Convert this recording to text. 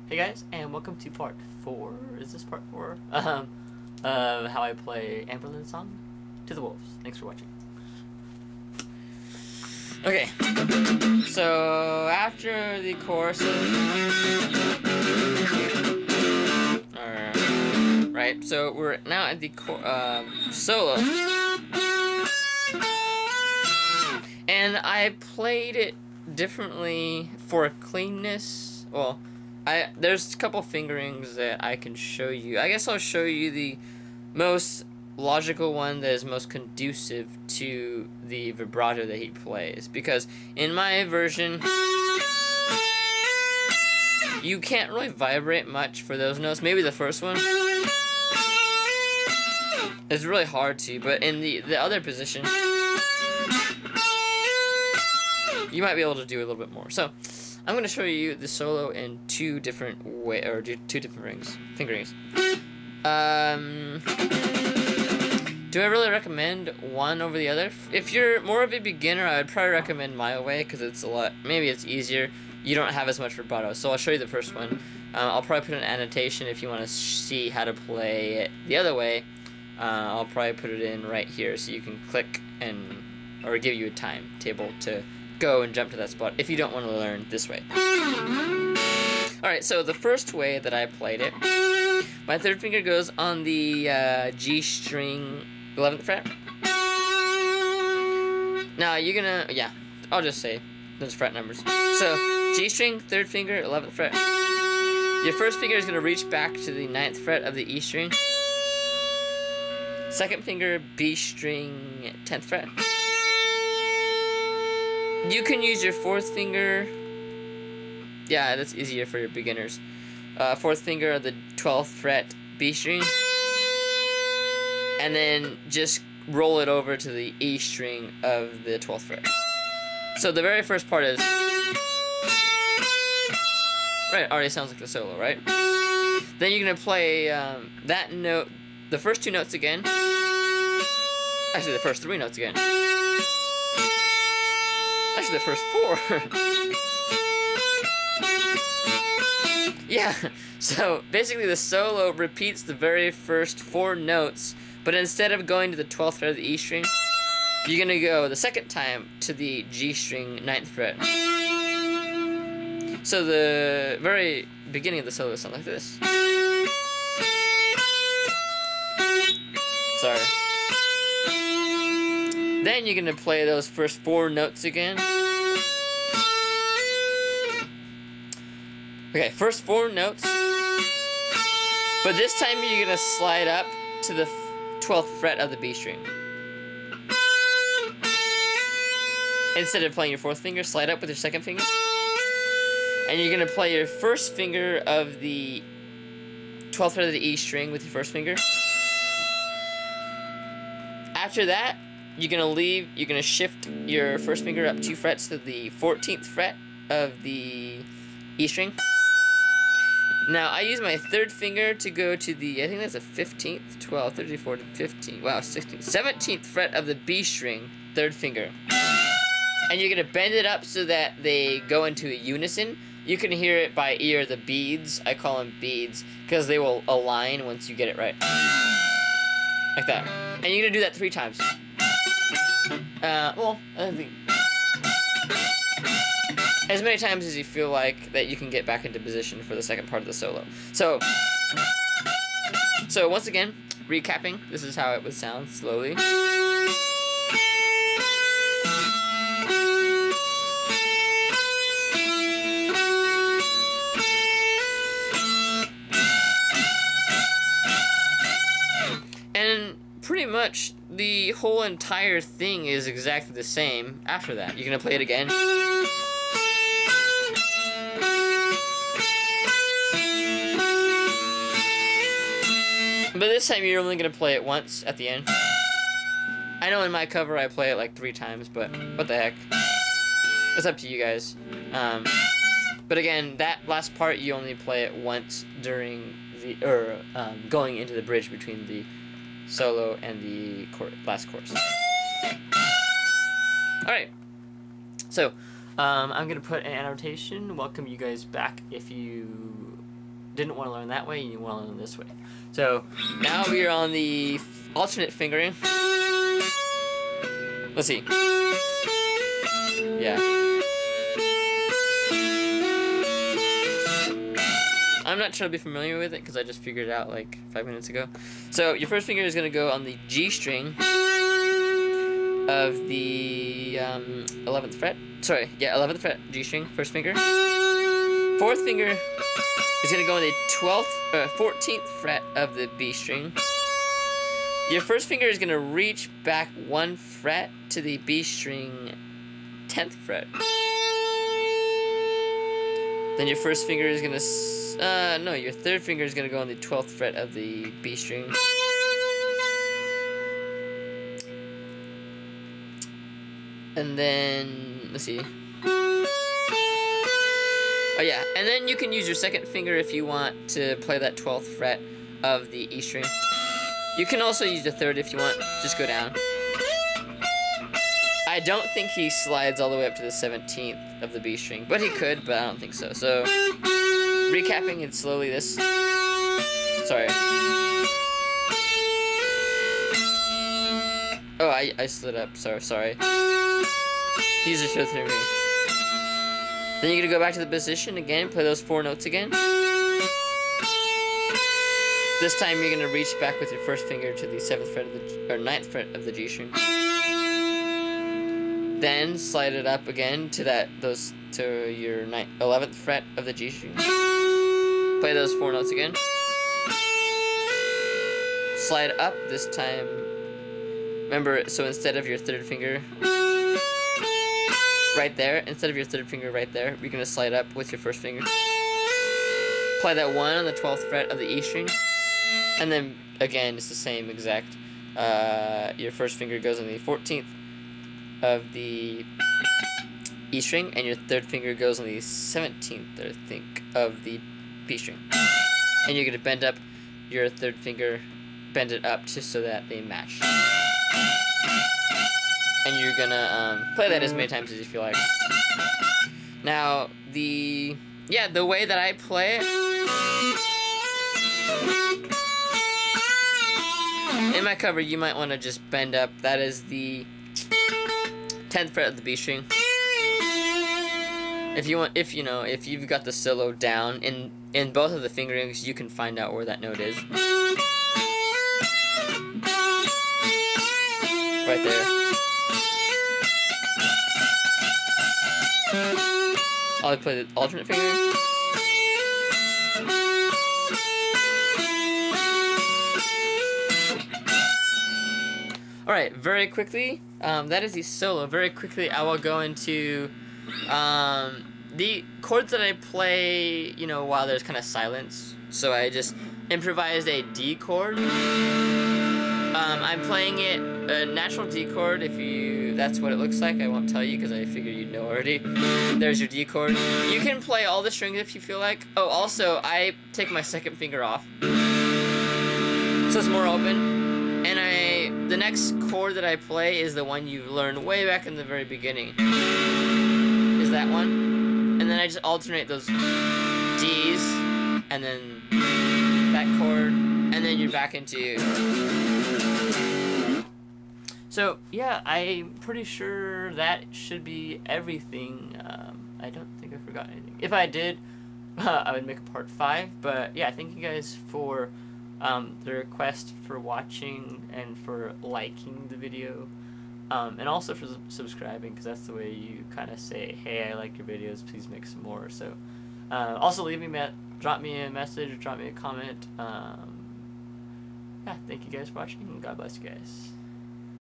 Hey guys, and welcome to part 4. Is this part 4? Of how I play Anberlin song to the Wolves. Thanks for watching. Okay, so after the chorus, right? So we're now at the solo, and I played it differently for cleanness. Well, there's a couple fingerings that I can show you. I guess I'll show you the most logical one that is most conducive to the vibrato that he plays, because in my version you can't really vibrate much for those notes. Maybe the first one. It's really hard to, but in the other position you might be able to do a little bit more. So I'm going to show you the solo in two different fingerings. Do I really recommend one over the other? If you're more of a beginner, I would probably recommend my way, because it's maybe it's easier. You don't have as much vibrato. So I'll show you the first one. I'll probably put an annotation if you want to see how to play it the other way. I'll probably put it in right here so you can click or give you a timetable to go and jump to that spot if you don't want to learn this way. Alright, so the first way that I played it, my third finger goes on the G string 11th fret. Now you're gonna, I'll just say those fret numbers. So G string, third finger, 11th fret. Your first finger is gonna reach back to the 9th fret of the E string. Second finger, B string, 10th fret. You can use your fourth finger. Yeah, that's easier for your beginners. Fourth finger of the 12th fret, B string. And then just roll it over to the E string of the 12th fret. So the very first part is... Right, already sounds like the solo, right? Then you're going to play that note, the first two notes again. Actually, the first three notes again. Actually, the first four. Yeah, so basically the solo repeats the very first four notes, but instead of going to the 12th fret of the E string, you're going to go the second time to the G string 9th fret. So the very beginning of the solo sounds like this. Sorry. Then you're going to play those first four notes again. Okay, first four notes. But this time you're going to slide up to the 12th fret of the B string. Instead of playing your fourth finger, slide up with your second finger. And you're going to play your first finger of the 12th fret of the E string with your first finger. After that, you're going to shift your first finger up 2 frets to the 14th fret of the E string. Now, I use my third finger to go to the, I think that's the 15th, 12th, 13th, 14th, 15th, wow, 16th, 17th fret of the B string, third finger. And you're going to bend it up so that they go into a unison. You can hear it by ear, the beads. I call them beads, because they will align once you get it right. Like that. And you're going to do that 3 times. I think as many times as you feel like that you can get back into position for the second part of the solo. So once again, recapping, this is how it would sound slowly. And pretty much the whole entire thing is exactly the same after that. You're going to play it again. But this time you're only going to play it once at the end. I know in my cover I play it like 3 times, but what the heck. It's up to you guys. But again, that last part you only play it once during the, going into the bridge between the solo and the last chorus. Alright. So, I'm going to put an annotation, welcome you guys back if you didn't want to learn that way, you want to learn this way. So now we are on the alternate fingering. Let's see. Yeah. I'm not terribly familiar with it because I just figured it out like 5 minutes ago. So your first finger is going to go on the G string of the 11th fret. Sorry, yeah, 11th fret G string, first finger. Fourth finger is going to go on the 14th fret of the B string. Your first finger is going to reach back 1 fret to the B string 10th fret. Then your first finger is going to, no, your third finger is going to go on the 12th fret of the B string. And then, let's see. Oh yeah, and then you can use your second finger if you want to play that 12th fret of the E string. You can also use the third if you want, just go down. I don't think he slides all the way up to the 17th of the B string, but he could, but I don't think so. So, recapping it slowly this. Sorry. Oh, I slid up, sorry. Use the fifth finger. Then you're gonna go back to the position again, play those 4 notes again. This time you're gonna reach back with your first finger to the 7th fret of the, or 9th fret of the G string. Then slide it up again to to your 11th fret of the G string. Play those 4 notes again. Slide up this time. Remember, so instead of your third finger right there, you're gonna slide up with your first finger. Play that 1 on the 12th fret of the E string. And then, again, it's the same exact. Your first finger goes on the 14th of the E string, and your third finger goes on the 17th, I think, of the B string. And you're going to bend up your third finger, bend it up just so that they match. And you're going to play that as many times as you feel like. Now, the way that I play it, in my cover, you might want to just bend up. That is the 10th fret of the B string. If you've got the solo down in both of the fingerings, you can find out where that note is. Right there. I'll play the alternate finger. Alright, very quickly, that is the solo. Very quickly, I will go into the chords that I play, while there's kind of silence. So I just improvised a D chord. I'm playing it a natural D chord. That's what it looks like. I won't tell you because I figured you'd know already. There's your D chord. You can play all the strings if you feel like. Oh, also, I take my second finger off, so it's more open. And the next chord that I play is the one you learned way back in the very beginning. Is that one. And then I just alternate those Ds, and then that chord, and then you're back into... So, yeah, I'm pretty sure that should be everything. I don't think I forgot anything. If I did, I would make a part 5. But, yeah, thank you guys for... the request for watching and for liking the video, and also for subscribing, because that's the way you kind of say, hey, I like your videos, please make some more. So also drop me a message or drop me a comment. Yeah, thank you guys for watching, and God bless you guys.